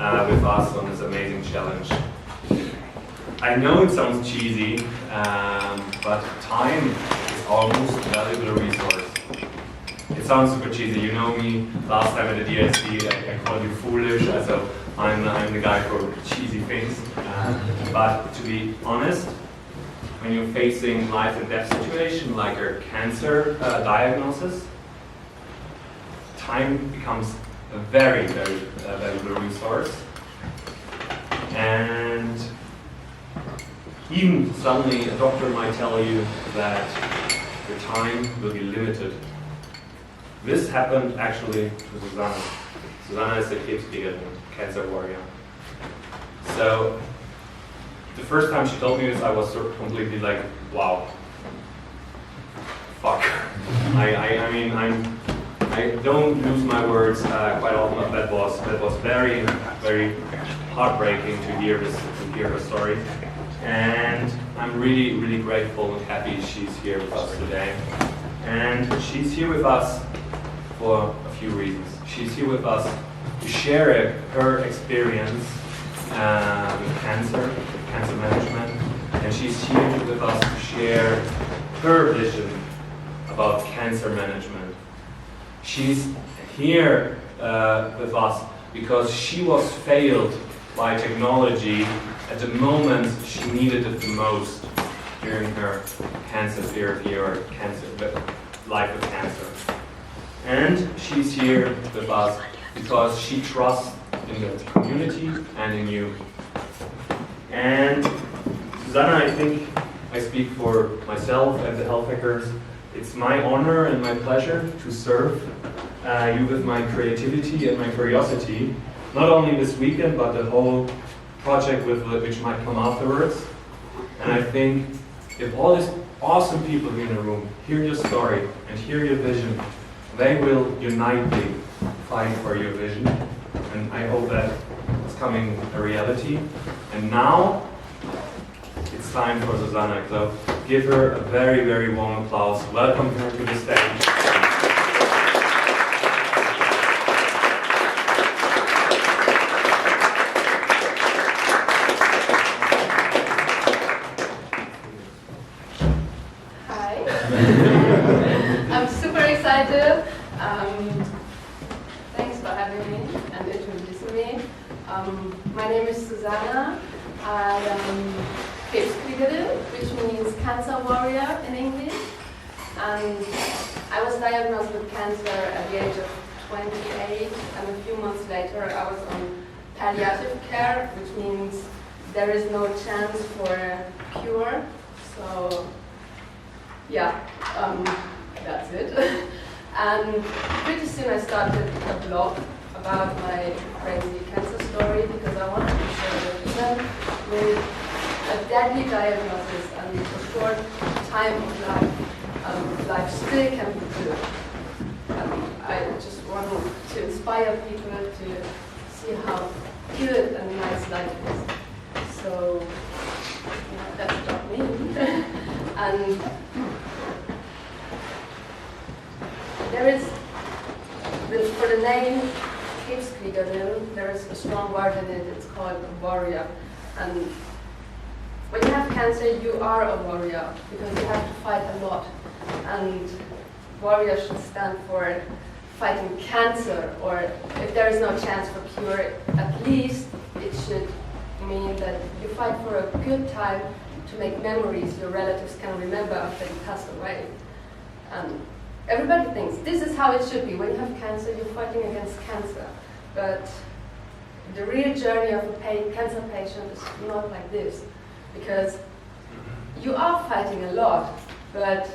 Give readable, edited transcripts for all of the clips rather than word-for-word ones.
with us on this amazing challenge. I know it sounds cheesy, but time is our most valuable resource. It sounds super cheesy. You know me, last time at the DSD, I called you foolish, so I'm the guy for cheesy things. But to be honest, when you're facing life and death situation like a cancer diagnosis, time becomes a very, very valuable resource. And even suddenly a doctor might tell you that your time will be limited. This happened actually to Susanna. Susanna is a Krebskriegerin, cancer warrior. So the first time she told me this, I was sort of completely like, wow, fuck. I don't lose my words quite often, but that was very, very heartbreaking to hear her story. And I'm really, really grateful and happy she's here with us today. And she's here with us for a few reasons. She's here with us to share her experience with cancer management, and she's here with us to share her vision about cancer management. She's here with us because she was failed by technology at the moment she needed it the most during her cancer therapy or life with cancer. And she's here with us because she trusts in the community and in you. And Susanna, I think I speak for myself and the health hackers. It's my honor and my pleasure to serve you with my creativity and my curiosity, not only this weekend, but the whole project which might come afterwards. And I think if all these awesome people here in the room hear your story and hear your vision, they will unitely fight for your vision. And I hope that it's coming a reality. And now it's time for Susanna. So give her a very, very warm applause. Welcome her to the stage. I'm super excited. Thanks for having me and introducing me. My name is Susanna. I am Krebskriegerin, which means cancer warrior in English. And I was diagnosed with cancer at the age of 28, and a few months later I was on palliative care, which means there is no chance for a cure. So yeah, that's it. And pretty soon I started a blog about my crazy cancer story because I wanted to share with them with a deadly diagnosis and a short time of life, life still can be good. I just wanted to inspire people to see how good and nice life is. So yeah, that's about me. And there is, for the name Krebskriegerin, there is a strong word in it. It's called a warrior. And when you have cancer, you are a warrior because you have to fight a lot. And warrior should stand for fighting cancer, or if there is no chance for cure, at least it should mean that you fight for a good time to make memories your relatives can remember after you passed away. Everybody thinks this is how it should be. When you have cancer, you're fighting against cancer. But the real journey of a cancer patient is not like this, because you are fighting a lot, but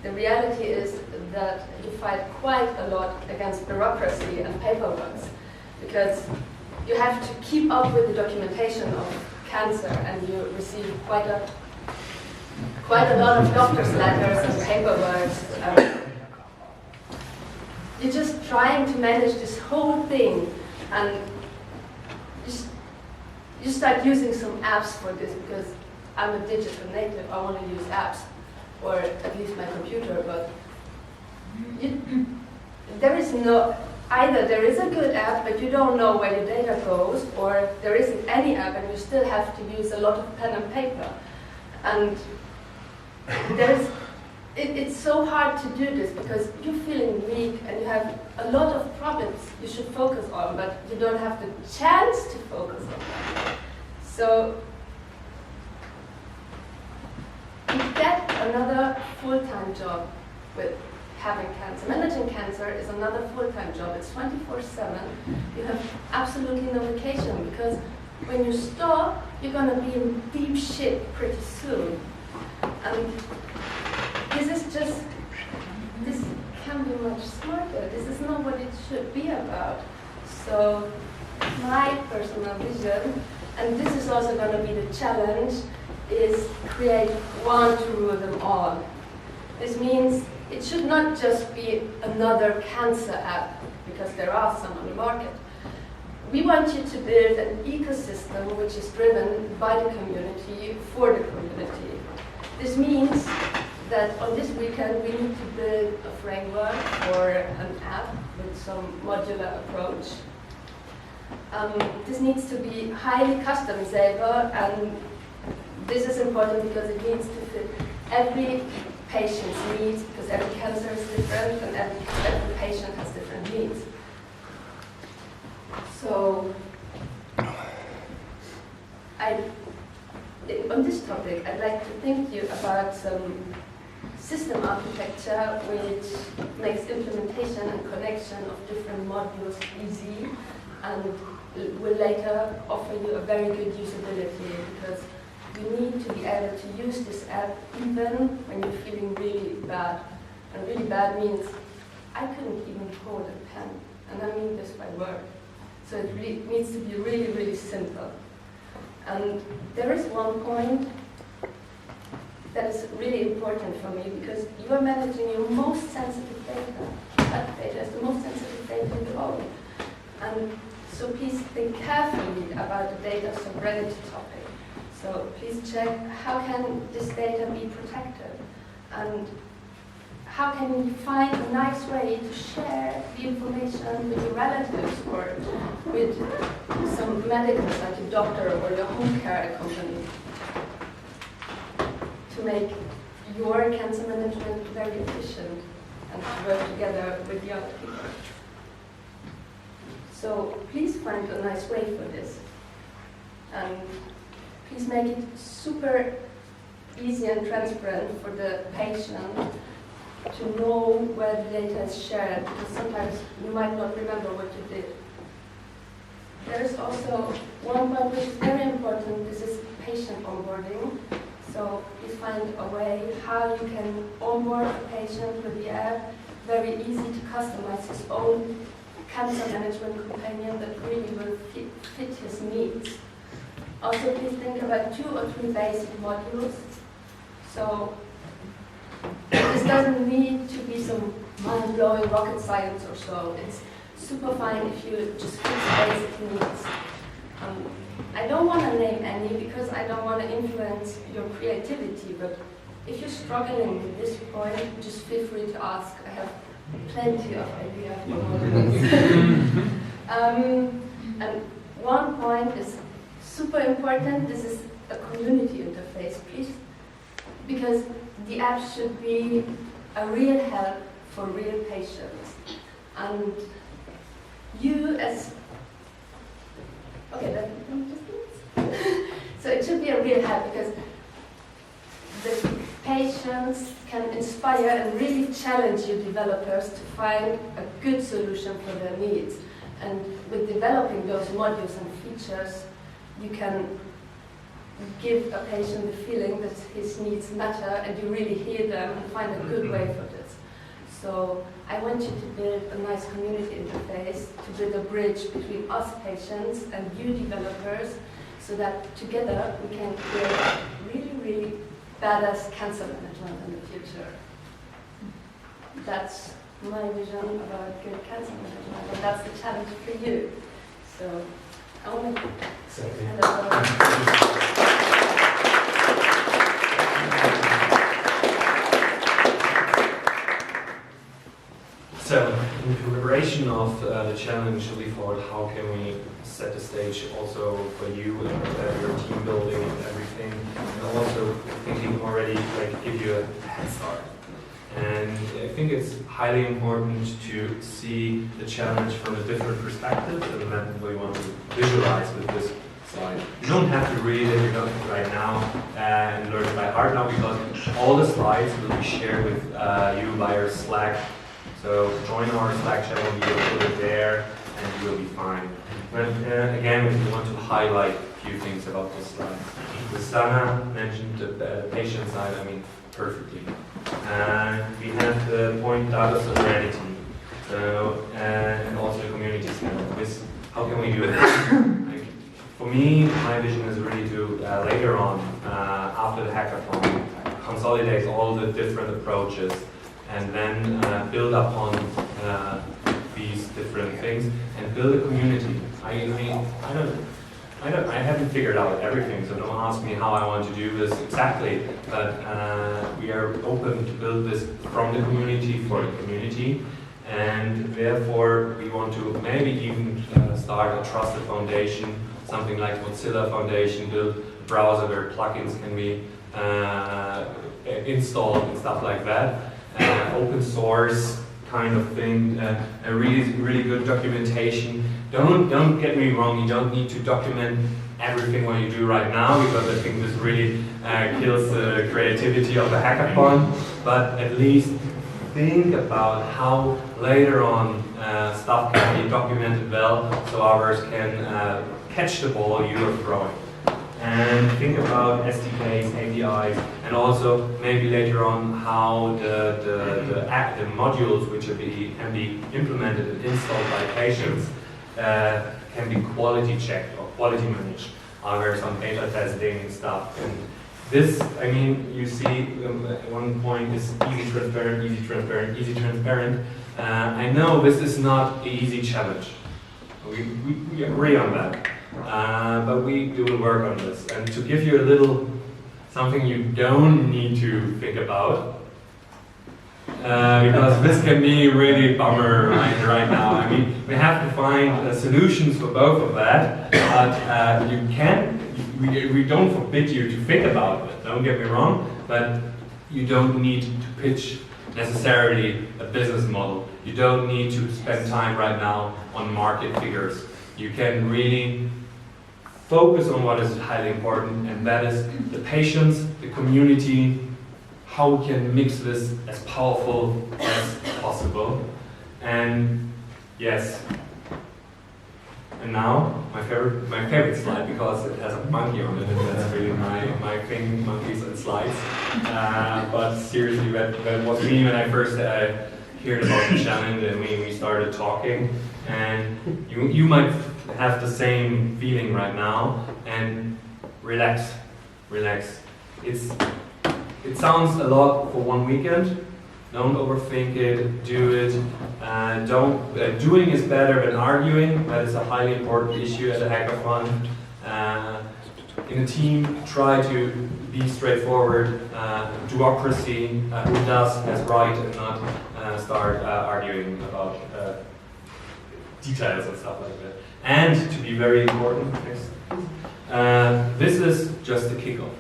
the reality is that you fight quite a lot against bureaucracy and paperwork, because you have to keep up with the documentation of cancer, and you receive quite a lot of doctor's letters and paperwork. You're just trying to manage this whole thing, and you start using some apps for this, because I'm a digital native. I want to use apps, or at least my computer, but there is no either there is a good app, but you don't know where your data goes, or there isn't any app and you still have to use a lot of pen and paper. And it's so hard to do this because you're feeling weak and you have a lot of problems you should focus on, but you don't have the chance to focus on them. So you get another full-time job with having cancer. Managing cancer is another full-time job. It's 24/7. You have absolutely no vacation because when you stop, you're going to be in deep shit pretty soon. And this can be much smarter. This is not what it should be about. So my personal vision, and this is also going to be the challenge, is create one to rule them all. This means it should not just be another cancer app, because there are some on the market. We want you to build an ecosystem which is driven by the community, for the community. This means that on this weekend we need to build a framework or an app with some modular approach. This needs to be highly customizable, and this is important because it needs to fit every patient's needs, because every cancer is different and every patient has different needs. So, on this topic, I'd like to think to you about some system architecture which makes implementation and connection of different modules easy and will later offer you a very good usability, because you need to be able to use this app even when you're feeling really bad. And really bad means I couldn't even hold a pen, and I mean this by word. So it really needs to be really, really simple. And there is one point that is really important for me, because you are managing your most sensitive data. That data is the most sensitive data in the world. And so please think carefully about the data sovereignty topic. So please check how can this data be protected, and how can you find a nice way to share the information with your relatives or with some medicals like your doctor or your home care company to make your cancer management very efficient and to work together with the other people. So please find a nice way for this. And please make it super easy and transparent for the patient to know where the data is shared, because sometimes you might not remember what you did. There is also one point which is very important. This is patient onboarding. So please find a way how you can onboard a patient with the app. Very easy to customize his own cancer management companion that really will fit his needs. Also, please think about 2 or 3 basic modules. So this doesn't need to be some mind-blowing rocket science or so. It's super fine if you just fix basic needs. I don't want to name any because I don't want to influence your creativity, but if you're struggling with this point, just feel free to ask. I have plenty of ideas for modules. And one point is super important. This is a community interface, please, because the app should be a real help for real patients. And you as, okay, so it should be a real help because the patients can inspire and really challenge you developers to find a good solution for their needs. And with developing those modules and features, you can give a patient the feeling that his needs matter and you really hear them and find a good way for this. So I want you to build a nice community interface, to build a bridge between us patients and you developers, so that together we can create really, really badass cancer management in the future. That's my vision about good cancer management, and that's the challenge for you. So I want to hand over. So, in collaboration preparation of the challenge, we thought, how can we set the stage also for you and your team building and everything, and also thinking already like give you a head start. And I think it's highly important to see the challenge from a different perspective, and then we want to visualize with this slide. You don't have to read it, you don't have to right now and learn it by heart now, because all the slides will be shared with you via Slack. So join our Slack channel, we will put it there, and you will be fine. But again, we want to highlight a few things about this slide. Sana mentioned the patient side, I mean, perfectly. And we have the point data sovereignty, so, and also the community side. This, how can we do this? Like, for me, my vision is really to later on, after the hackathon, consolidate all the different approaches and then build upon these different things and build a community. I haven't figured out everything, so don't ask me how I want to do this exactly, but we are open to build this from the community for the community, and therefore we want to maybe even start a trusted foundation, something like Mozilla Foundation, build a browser where plugins can be installed and stuff like that. Open source kind of thing, a really good documentation. Don't get me wrong, you don't need to document everything what you do right now, because I think this really kills the creativity of the hackathon, but at least think about how later on stuff can be documented well, so others can catch the ball you are throwing. And think about SDKs, APIs, and also maybe later on how the modules which can be implemented and installed by patients can be quality checked or quality managed. There's some beta testing stuff. And this, I mean, you see one point is easy, transparent, easy, transparent, easy, transparent. I know this is not an easy challenge. We agree on that. But we will work on this. And to give you a little something you don't need to think about, because this can be really bummer right now. I mean, we have to find solutions for both of that, but we don't forbid you to think about it, don't get me wrong, but you don't need to pitch necessarily a business model. You don't need to spend time right now on market figures. You can really focus on what is highly important, and that is the patients, the community, how we can mix this as powerful as possible. And yes, and now my favorite slide, because it has a monkey on it, and that's really my thing, monkeys and slides. But seriously, that was me when I first heard about the challenge and we started talking. And you might have the same feeling right now, and relax. It sounds a lot for one weekend. Don't overthink it, do it. Doing is better than arguing. That is a highly important issue at a hackathon. In a team, try to be straightforward. Duocracy, who does as right, and not start arguing about details and stuff like that. And to be very important, this is just a kickoff.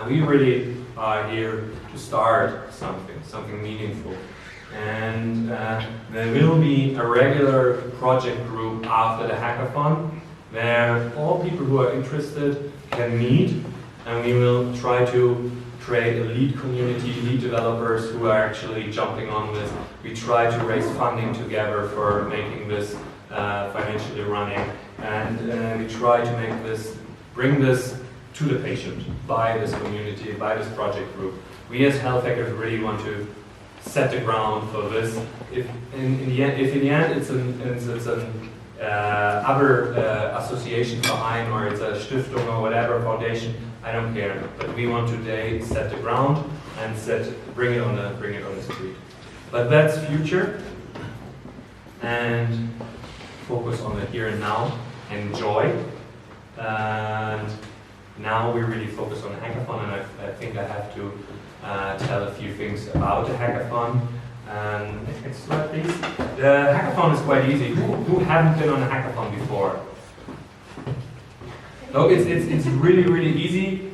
We really are here to start something meaningful. And there will be a regular project group after the hackathon where all people who are interested can meet, and we will try to create a lead community, lead developers who are actually jumping on this. We try to raise funding together for making this financially running, and we try to bring this to the patient by this community, by this project group. We as health hackers really want to set the ground for this. If in the end it's an other association behind, or it's a Stiftung or whatever foundation, I don't care. But we want today set the ground and bring it on the street. But that's future, and focus on the here and now. Enjoy. And now we really focus on the hackathon, and I think I have to tell a few things about the hackathon. Next slide, please. The hackathon is quite easy. Who haven't been on a hackathon before? No, it's really, really easy.